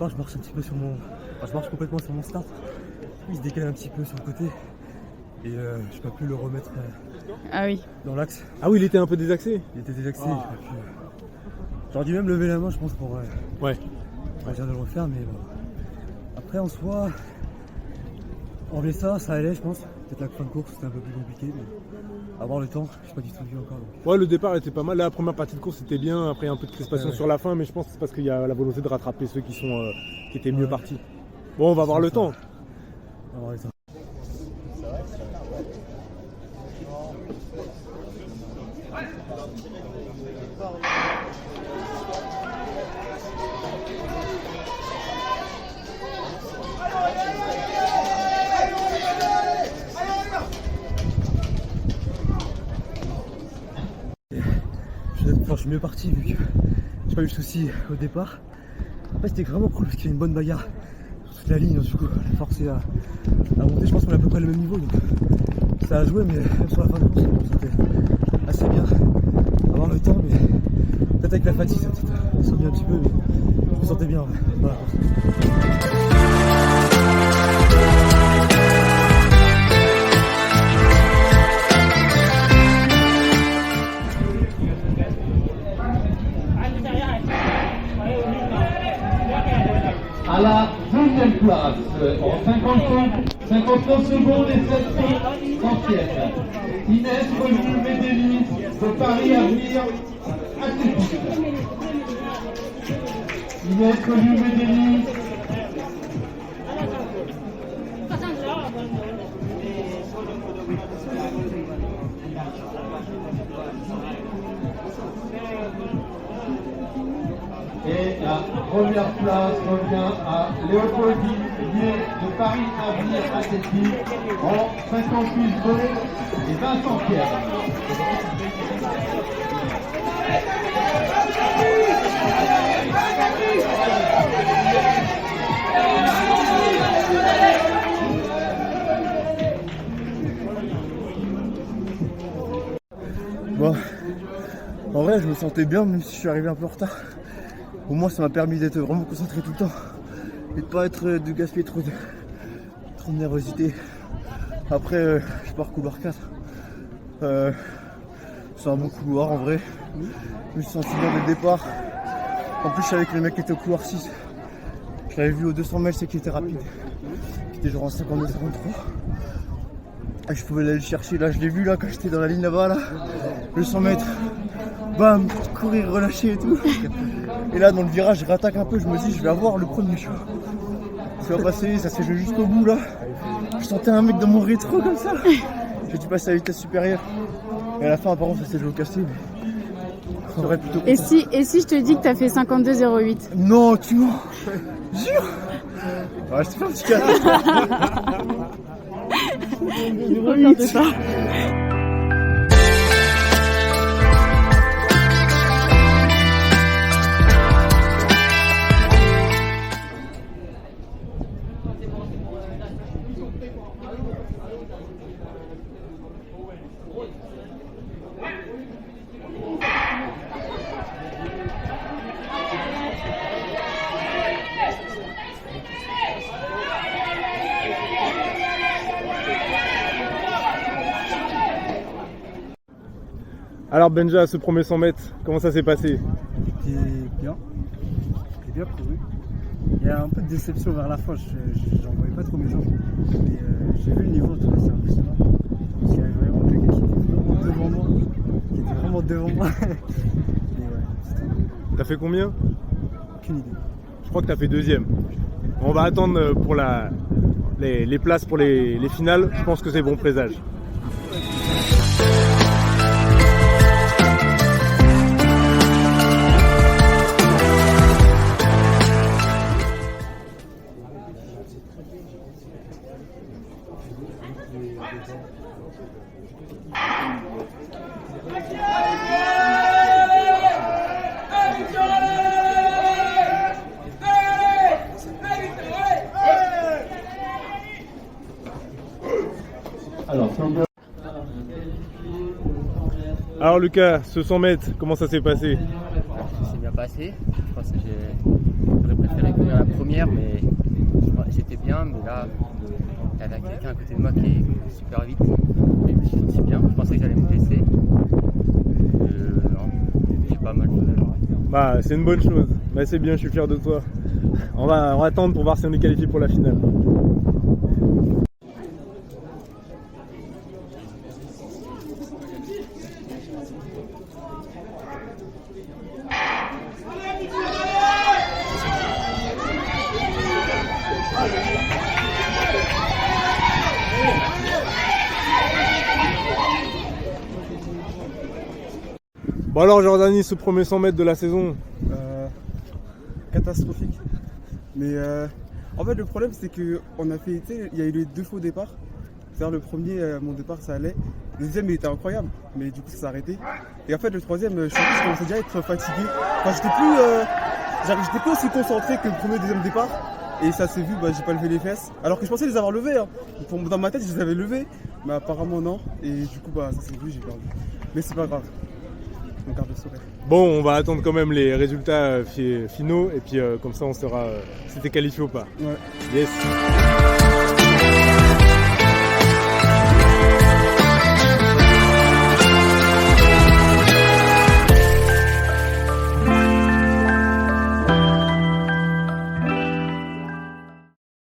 départ, je marche un petit peu sur mon... Enfin, je marche complètement sur mon start. Il se décale un petit peu sur le côté. Et je n'ai pas pu le remettre Ah oui. dans l'axe. Ah oui, il était un peu désaxé. Il était désaxé. J'ai pas pu... J'aurais dû même lever la main, je pense, pour Ouais. dire de le refaire. Mais bon. Après, en soi, enlever ça allait, je pense. Peut-être la fin de course, c'était un peu plus compliqué. Mais avoir le temps, je n'ai pas du tout vu encore. Donc. Ouais, le départ était pas mal. La première partie de course était bien. Après, un peu de crispation sur la fin. Mais je pense que c'est parce qu'il y a la volonté de rattraper ceux qui étaient mieux partis. Bon, on va avoir le temps. On va voir le temps. Je suis mieux parti vu que j'ai pas eu le souci au départ. Après c'était vraiment cool parce qu'il y a une bonne bagarre sur toute la ligne, du coup j'ai forcé à monter, je pense qu'on est à peu près le même niveau donc ça a joué, mais même sur la fin de course je me sentais assez bien, avoir le temps, mais peut-être avec la fatigue ça a descendu un petit peu, mais je me sentais bien dans la course. À la deuxième place, en 59 secondes et 7 centièmes, Inès Revenu-Médélis de Paris Avenir Athlétique. Inès Revenu-Médélis. Et la première place revient à Léopoldine Lier de Paris Avenir Athlétique en 58 secondes et 20 centièmes. Bon, en vrai je me sentais bien même si je suis arrivé un peu en retard. Au moins ça m'a permis d'être vraiment concentré tout le temps et de gaspiller trop de nervosité. Après je pars couloir 4. C'est un bon couloir en vrai. Je me suis senti bien dès le départ. En plus je savais que le mec qui était au couloir 6. Je l'avais vu aux 200 mètres, c'est qu'il était rapide. Qui était genre en 52-53. Et je pouvais aller le chercher. Là je l'ai vu là quand j'étais dans la ligne là-bas là. Le 100 mètres. Bam, courir, relâcher et tout. Et là dans le virage je rattaque un peu, je me dis je vais avoir le premier choix. Ça va passer, ça s'est joué jusqu'au bout là. Je sentais un mec dans mon rétro comme ça. J'ai dû passer à la vitesse supérieure. Et à la fin apparemment ça s'est joué au cassé, mais ça aurait plutôt Et si je te dis que t'as fait 52,08? Non, tu mens. Jure. Ouais, je te fais un petit cadeau. Reviens de ça. Alors Benja, ce premier 100 mètres, comment ça s'est passé? C'était bien. C'était bien couru. Il y a un peu de déception vers la fin, j'en voyais pas trop mes jambes. Mais j'ai vu le niveau, en tout cas c'est impressionnant. Parce qu'il y avait vraiment quelqu'un qui était vraiment devant moi. Et ouais, c'est tout. T'as fait combien? Aucune idée. Je crois que t'as fait deuxième. On va attendre pour les places pour les finales. Je pense que c'est bon présage. Alors Lucas, ce 100 mètres, comment ça s'est passé? Ça s'est bien passé. Je pense que j'ai préféré préféré courir la première, mais j'étais bien. Mais là, il y avait quelqu'un à côté de moi qui est super vite. Et je me suis senti bien. Je pensais que j'allais me blesser. Non, j'ai pas mal fait. Bah, c'est une bonne chose. Bah, c'est bien, je suis fier de toi. On va attendre pour voir si on est qualifié pour la finale. Bon alors Jordanie, ce premier 100 mètres de la saison. Catastrophique. Mais en fait le problème c'est que on a fait, il y a eu les 2 faux départs. C'est-à-dire le premier, mon départ ça allait. Le deuxième il était incroyable, mais du coup ça s'est arrêté. Et en fait le troisième, je commençais déjà à être fatigué. Enfin j'étais plus aussi concentré que le premier et le deuxième départ. Et ça s'est vu, j'ai pas levé les fesses. Alors que je pensais les avoir levés. Hein. Dans ma tête je les avais levés, mais apparemment non. Et du coup ça s'est vu, j'ai perdu. Mais c'est pas grave. On garde le sourire. Bon, on va attendre quand même les résultats finaux et puis comme ça on saura si t'es qualifié ou pas. Ouais. Yes.